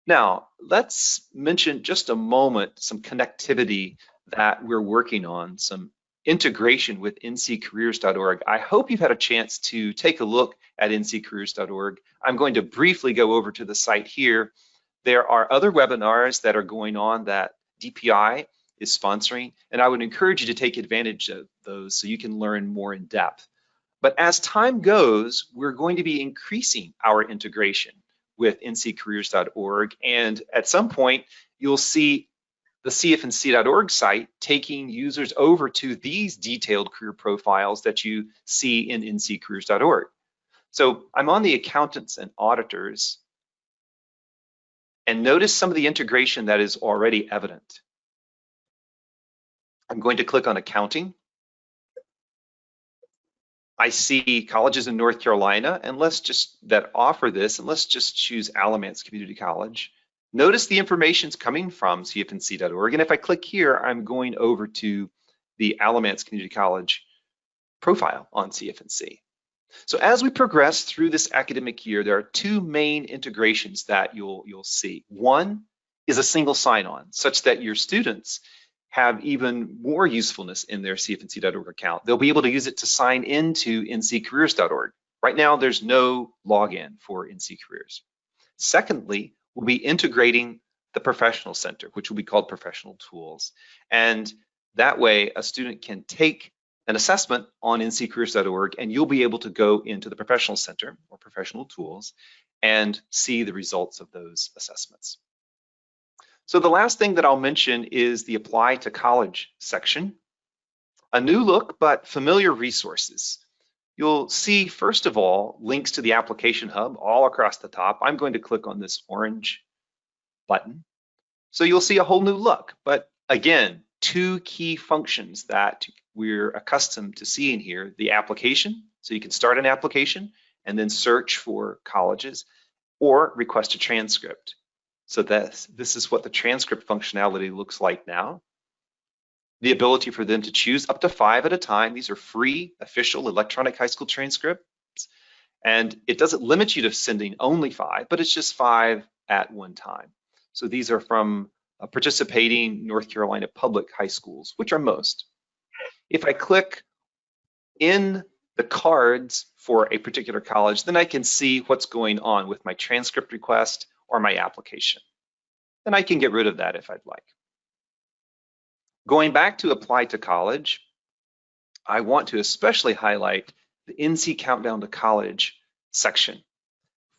Now, let's mention just a moment some connectivity that we're working on, some integration with nccareers.org. I hope you've had a chance to take a look at nccareers.org. I'm going to briefly go over to the site here. There are other webinars that are going on that DPI is sponsoring, and I would encourage you to take advantage of those so you can learn more in depth. But as time goes, we're going to be increasing our integration with nccareers.org, and at some point, you'll see the CFNC.org site taking users over to these detailed career profiles that you see in nccareers.org. So I'm on the accountants and auditors, and notice some of the integration that is already evident. I'm going to click on accounting. I see colleges in North Carolina, and that offer this, and let's just choose Alamance Community College. Notice the information's coming from CFNC.org, and if I click here, I'm going over to the Alamance Community College profile on CFNC. So as we progress through this academic year, there are two main integrations that you'll see. One is a single sign-on, such that your students have even more usefulness in their CFNC.org account. They'll be able to use it to sign into nccareers.org. Right now, there's no login for NC Careers. Secondly, we'll be integrating the Professional Center, which will be called Professional Tools. And that way, a student can take an assessment on nccareers.org, and you'll be able to go into the Professional Center or Professional Tools and see the results of those assessments. So the last thing that I'll mention is the Apply to College section. A new look, but familiar resources. You'll see, first of all, links to the application hub all across the top. I'm going to click on this orange button. So you'll see a whole new look, but again, two key functions that we're accustomed to seeing here: the application, so you can start an application and then search for colleges, or request a transcript. So this is what the transcript functionality looks like now. The ability for them to choose up to 5 at a time. These are free, official electronic high school transcripts. And it doesn't limit you to sending only 5, but it's just 5 at one time. So these are from participating North Carolina public high schools, which are most. If I click in the cards for a particular college, then I can see what's going on with my transcript request or my application. Then I can get rid of that if I'd like. Going back to Apply to College, I want to especially highlight the NC Countdown to College section.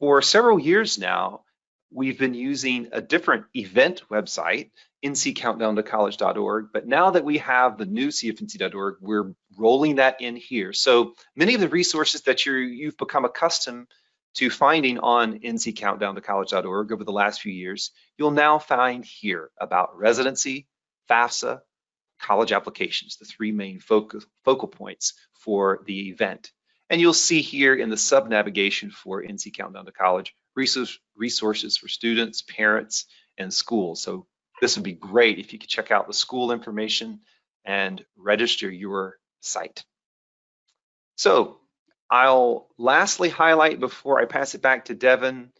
For several years now, we've been using a different event website, nccountdowntocollege.org, but now that we have the new CFNC.org, we're rolling that in here. So many of the resources that you've become accustomed to finding on nccountdowntocollege.org over the last few years, you'll now find here about residency, FAFSA, college applications, the 3 main focal points for the event. And you'll see here in the sub-navigation for NC Countdown to College, resources for students, parents, and schools. So this would be great if you could check out the school information and register your site. So I'll lastly highlight before I pass it back to Devin,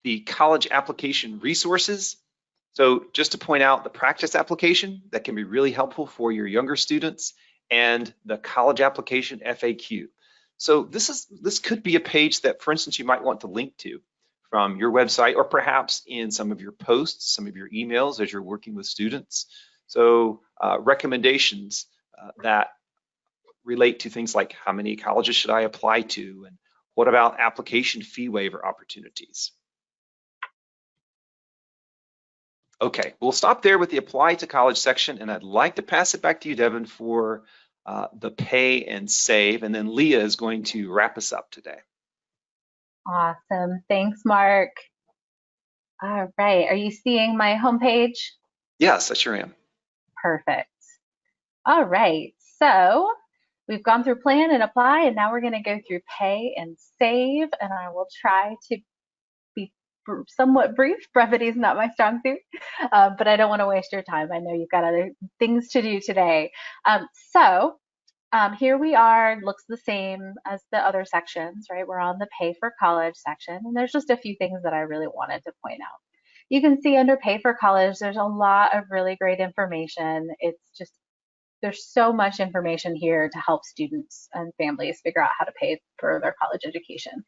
the college application resources. So just to point out the practice application that can be really helpful for your younger students, and the college application FAQ. So this could be a page that, for instance, you might want to link to from your website, or perhaps in some of your posts, some of your emails as you're working with students. So recommendations that relate to things like how many colleges should I apply to, and what about application fee waiver opportunities? Okay, we'll stop there with the apply to college section, and I'd like to pass it back to you, Devin, for the pay and save, and then Leah is going to wrap us up today. Awesome, thanks, Mark. All right, are you seeing my homepage? Yes, I sure am. Perfect. All right, so we've gone through plan and apply, and now we're going to go through pay and save, and I will try to be somewhat brief. Brevity is not my strong suit, but I don't want to waste your time. I know you've got other things to do today. Here we are, looks the same as the other sections, right? We're on the pay for college section, and there's just a few things that I really wanted to point out. You can see under pay for college, there's a lot of really great information. It's just, there's so much information here to help students and families figure out how to pay for their college education.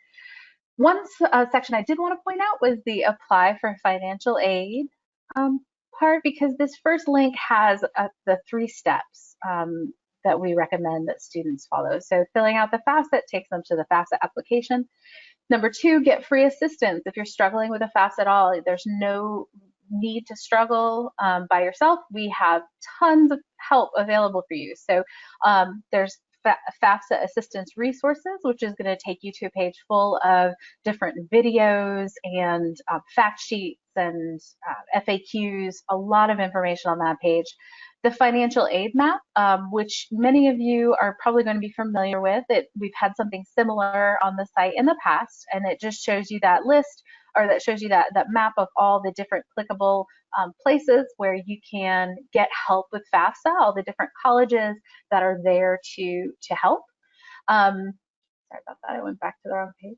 One section I did want to point out was the apply for financial aid part, because this first link has the 3 steps that we recommend that students follow. So filling out the FAFSA takes them to the FAFSA application. Number 2, get free assistance. If you're struggling with a FAFSA at all, there's no need to struggle by yourself. We have tons of help available for you. So there's FAFSA assistance resources, which is going to take you to a page full of different videos and fact sheets and FAQs, a lot of information on that page. The financial aid map, which many of you are probably going to be familiar with. We've had something similar on the site in the past, and it just shows you that list, or that shows you that map of all the different clickable places where you can get help with FAFSA, all the different colleges that are there to help. Sorry about that, I went back to the wrong page.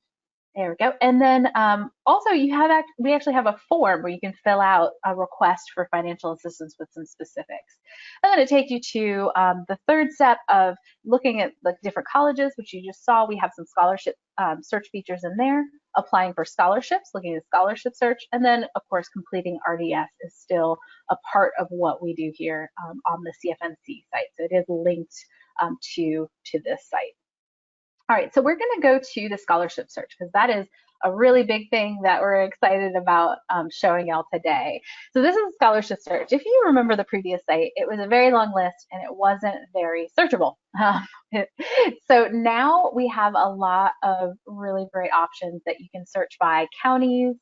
There we go. And then also we actually have a form where you can fill out a request for financial assistance with some specifics. And then it takes you to the 3rd step of looking at the different colleges, which you just saw. We have some scholarship search features in there, applying for scholarships, looking at scholarship search, and then of course completing RDS is still a part of what we do here on the CFNC site. So it is linked to this site. All right, so we're going to go to the scholarship search, because that is a really big thing that we're excited about showing y'all today. So this is a scholarship search. If you remember the previous site, it was a very long list and it wasn't very searchable. So now we have a lot of really great options that you can search by counties,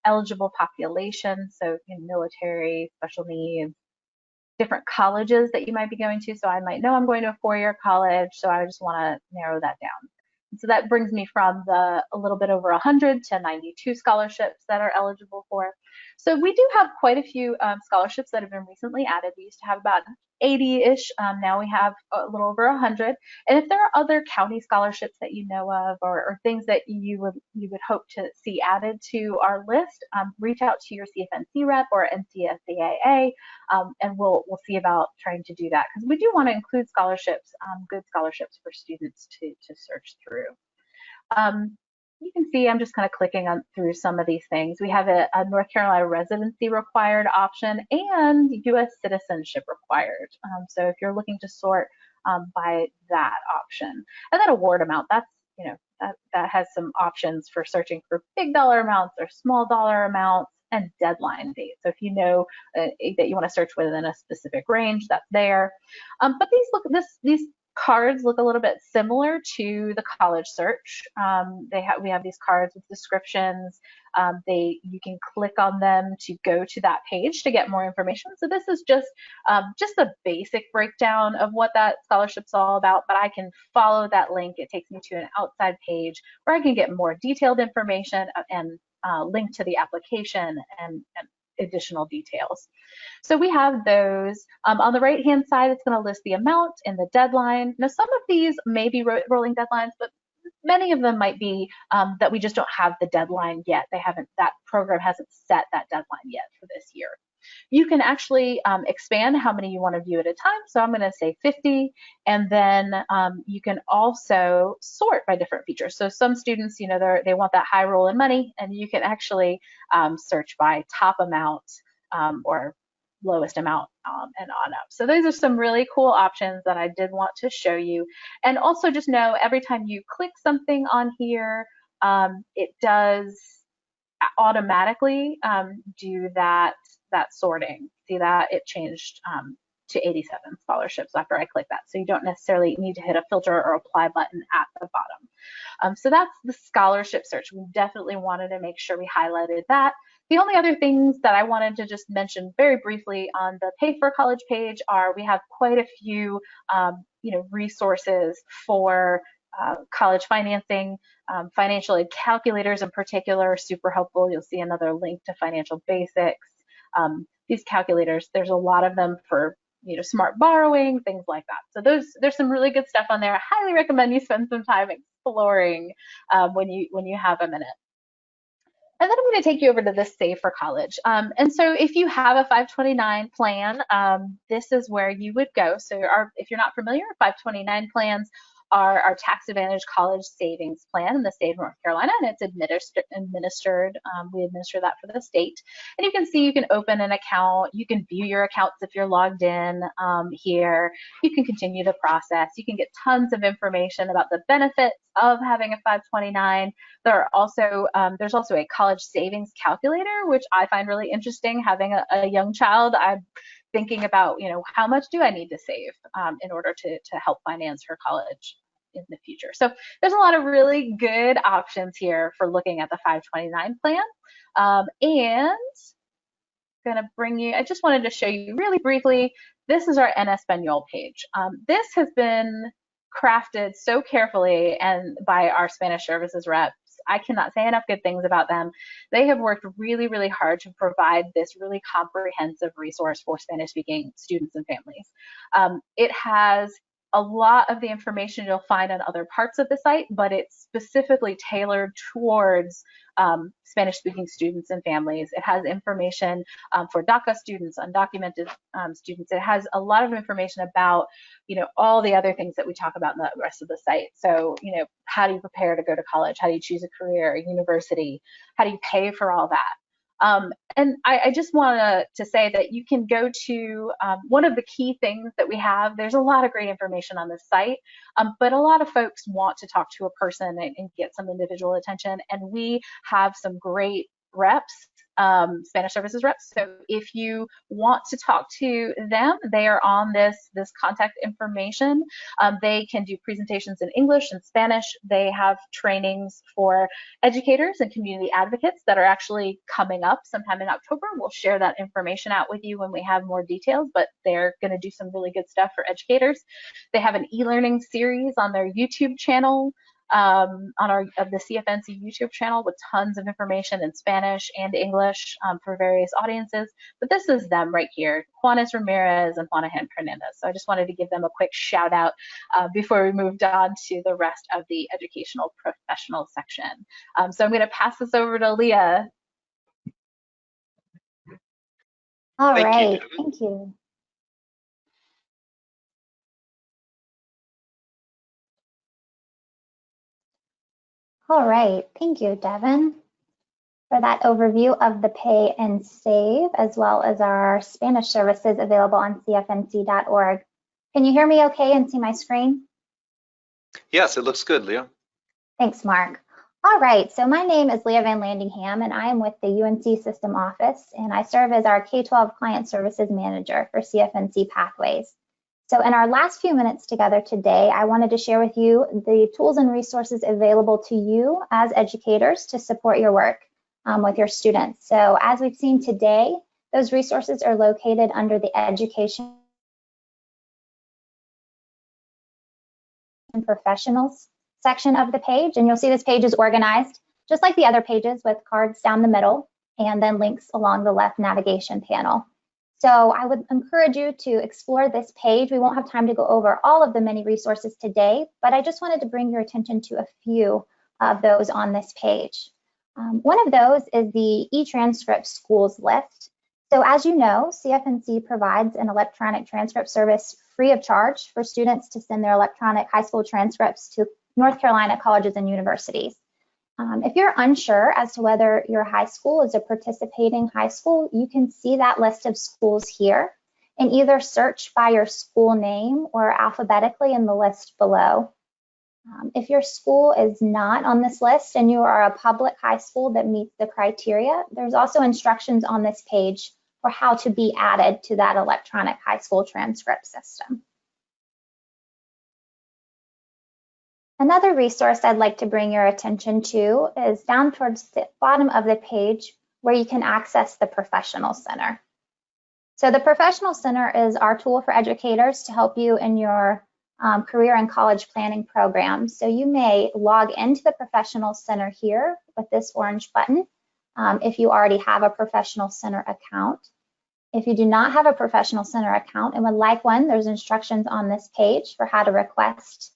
eligible population, so military, special needs, different colleges that you might be going to. So I might know I'm going to a 4-year college, so I just want to narrow that down. And so that brings me from a little bit over 100 to 92 scholarships that are eligible for. So we do have quite a few scholarships that have been recently added. We used to have about 80-ish. Now we have a little over 100. And if there are other county scholarships that you know of, or things that you would hope to see added to our list, reach out to your CFNC rep or NCSAA, and we'll see about trying to do that, because we do want to include scholarships, good scholarships for students to search through. You can see I'm just kind of clicking through some of these things. We have a North Carolina residency required option and U.S. citizenship required. So if you're looking to sort by that option, and then award amount, that's that has some options for searching for big dollar amounts or small dollar amounts, and deadline date. So if you know that you want to search within a specific range, that's there. But these cards look a little bit similar to the college search. We have these cards with descriptions. You can click on them to go to that page to get more information. So this is just a basic breakdown of what that scholarship's all about, but I can follow that link. It takes me to an outside page where I can get more detailed information and link to the application and additional details. So we have those. On the right-hand side, it's going to list the amount and the deadline. Now, some of these may be rolling deadlines, but many of them might be that we just don't have the deadline yet. That program hasn't set that deadline yet for this year. You can actually expand how many you want to view at a time. So I'm going to say 50, and then you can also sort by different features. So some students, they want that high roll in money, and you can actually search by top amount or lowest amount and on up. So those are some really cool options that I did want to show you. And also just know every time you click something on here, it does automatically do that sorting. See that it changed to 87 scholarships after I click that. So you don't necessarily need to hit a filter or apply button at the bottom. So that's the scholarship search. We definitely wanted to make sure we highlighted that. The only other things that I wanted to just mention very briefly on the Pay for College page are we have quite a few resources for college financing. Financial aid calculators in particular are super helpful. You'll see another link to financial basics. These calculators, there's a lot of them for smart borrowing, things like that. So there's some really good stuff on there. I highly recommend you spend some time exploring when you have a minute. And then I'm going to take you over to the Save for College. And so if you have a 529 plan, this is where you would go. So if you're not familiar, 529 plans are our tax advantage college savings plan in the state of North Carolina, and it's administered. We administer that for the state. And you can see you can open an account. You can view your accounts if you're logged in here. You can continue the process. You can get tons of information about the benefits of having a 529. There's also a college savings calculator, which I find really interesting. Having a young child, I'm thinking about, how much do I need to save in order to help finance her college in the future. So there's a lot of really good options here for looking at the 529 plan. And I'm going to bring you, I just wanted to show you really briefly, this is our en español page. This has been crafted so carefully and by our Spanish services reps. I cannot say enough good things about them. They have worked really, really hard to provide this really comprehensive resource for Spanish-speaking students and families. It has a lot of the information you'll find on other parts of the site, but it's specifically tailored towards Spanish-speaking students and families. It has information for DACA students, undocumented students. It has a lot of information about, all the other things that we talk about in the rest of the site. So, how do you prepare to go to college? How do you choose a career, a university? How do you pay for all that? And I just want to say that you can go to one of the key things that we have. There's a lot of great information on this site, but a lot of folks want to talk to a person and get some individual attention. And we have some great reps, Spanish services reps. So if you want to talk to them, they are on this contact information. They can do presentations in English and Spanish. They have trainings for educators and community advocates that are actually coming up sometime in October. We'll share that information out with you when we have more details, but they're going to do some really good stuff for educators. They have an e-learning series on their YouTube channel, on the CFNC YouTube channel, with tons of information in Spanish and English for various audiences. But this is them right here, Juanes Ramirez and Juana Hernandez. So I just wanted to give them a quick shout out before we moved on to the rest of the educational professional section. So I'm going to pass this over to Leah. All right, thank you. All right, thank you, Devin, for that overview of the Pay and Save, as well as our Spanish services available on cfnc.org. Can you hear me okay and see my screen? Yes, it looks good, Leah. Thanks, Mark. All right, so my name is Leah Van Landingham, and I am with the UNC System Office, and I serve as our K-12 Client Services Manager for CFNC Pathways. So in our last few minutes together today, I wanted to share with you the tools and resources available to you as educators to support your work with your students. So as we've seen today, those resources are located under the Education and Professionals section of the page. And you'll see this page is organized just like the other pages with cards down the middle and then links along the left navigation panel. So I would encourage you to explore this page. We won't have time to go over all of the many resources today, but I just wanted to bring your attention to a few of those on this page. One of those is the e-transcript schools list. So as you know, CFNC provides an electronic transcript service free of charge for students to send their electronic high school transcripts to North Carolina colleges and universities. If you're unsure as to whether your high school is a participating high school, you can see that list of schools here and either search by your school name or alphabetically in the list below. If your school is not on this list and you are a public high school that meets the criteria, there's also instructions on this page for how to be added to that electronic high school transcript system. Another resource I'd like to bring your attention to is down towards the bottom of the page where you can access the Professional Center. So the Professional Center is our tool for educators to help you in your career and college planning program. So you may log into the Professional Center here with this orange button if you already have a Professional Center account. If you do not have a Professional Center account and would like one, there's instructions on this page for how to request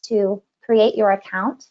to create your account.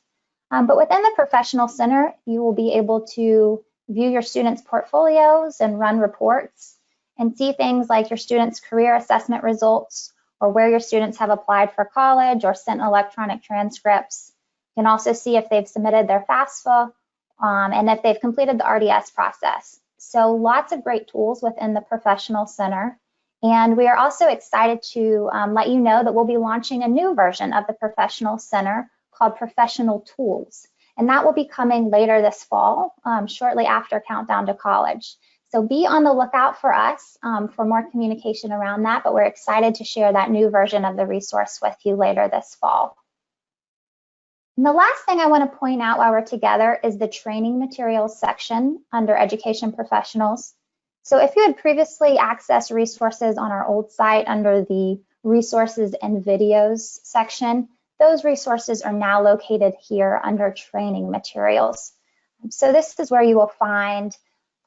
But within the Professional Center, you will be able to view your students' portfolios and run reports and see things like your students' career assessment results or where your students have applied for college or sent electronic transcripts. You can also see if they've submitted their FAFSA and if they've completed the RDS process. So lots of great tools within the Professional Center. And we are also excited to let you know that we'll be launching a new version of the Professional Center called Professional Tools. And that will be coming later this fall, shortly after Countdown to College. So be on the lookout for us for more communication around that, but we're excited to share that new version of the resource with you later this fall. And the last thing I want to point out while we're together is the training materials section under Education Professionals. So if you had previously accessed resources on our old site under the resources and videos section, those resources are now located here under training materials. So this is where you will find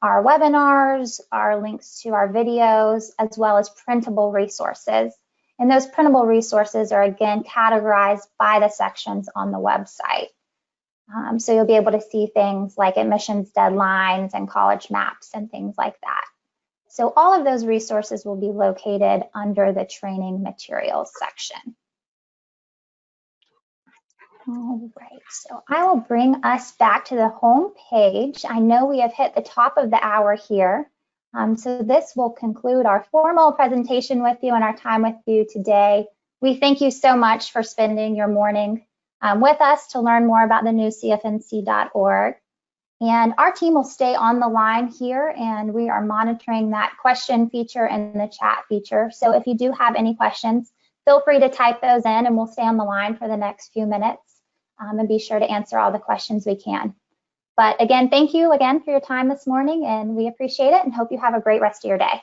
our webinars, our links to our videos, as well as printable resources. And those printable resources are again categorized by the sections on the website. So you'll be able to see things like admissions deadlines and college maps and things like that. So all of those resources will be located under the training materials section. All right, so I will bring us back to the home page. I know we have hit the top of the hour here. So this will conclude our formal presentation with you and our time with you today. We thank you so much for spending your morning with us to learn more about the new CFNC.org. And our team will stay on the line here, and we are monitoring that question feature and the chat feature. So if you do have any questions, feel free to type those in and we'll stay on the line for the next few minutes and be sure to answer all the questions we can. But again, thank you again for your time this morning, and we appreciate it and hope you have a great rest of your day.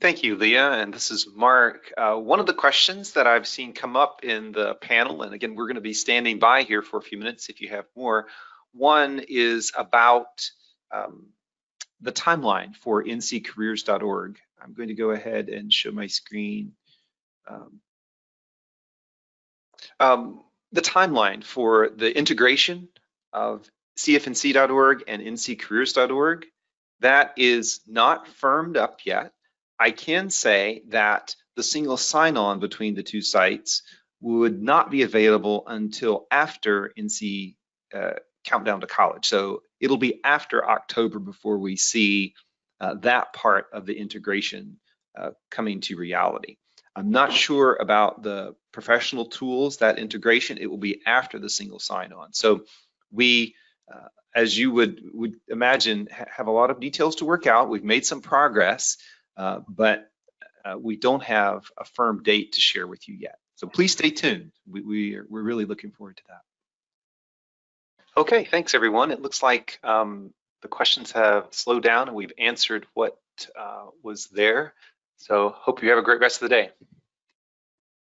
Thank you, Leah, and this is Mark. One of the questions that I've seen come up in the panel, and again, we're going to be standing by here for a few minutes if you have more. One is about the timeline for nccareers.org. I'm going to go ahead and show my screen. The timeline for the integration of CFNC.org and nccareers.org, that is not firmed up yet. I can say that the single sign-on between the two sites would not be available until after NC Countdown to College. So it'll be after October before we see that part of the integration coming to reality. I'm not sure about the professional tools, that integration. It will be after the single sign-on. So we as you would imagine, have a lot of details to work out. We've made some progress, but we don't have a firm date to share with you yet. So please stay tuned. We're really looking forward to that. Okay, thanks everyone. It looks like the questions have slowed down and we've answered what was there. So hope you have a great rest of the day.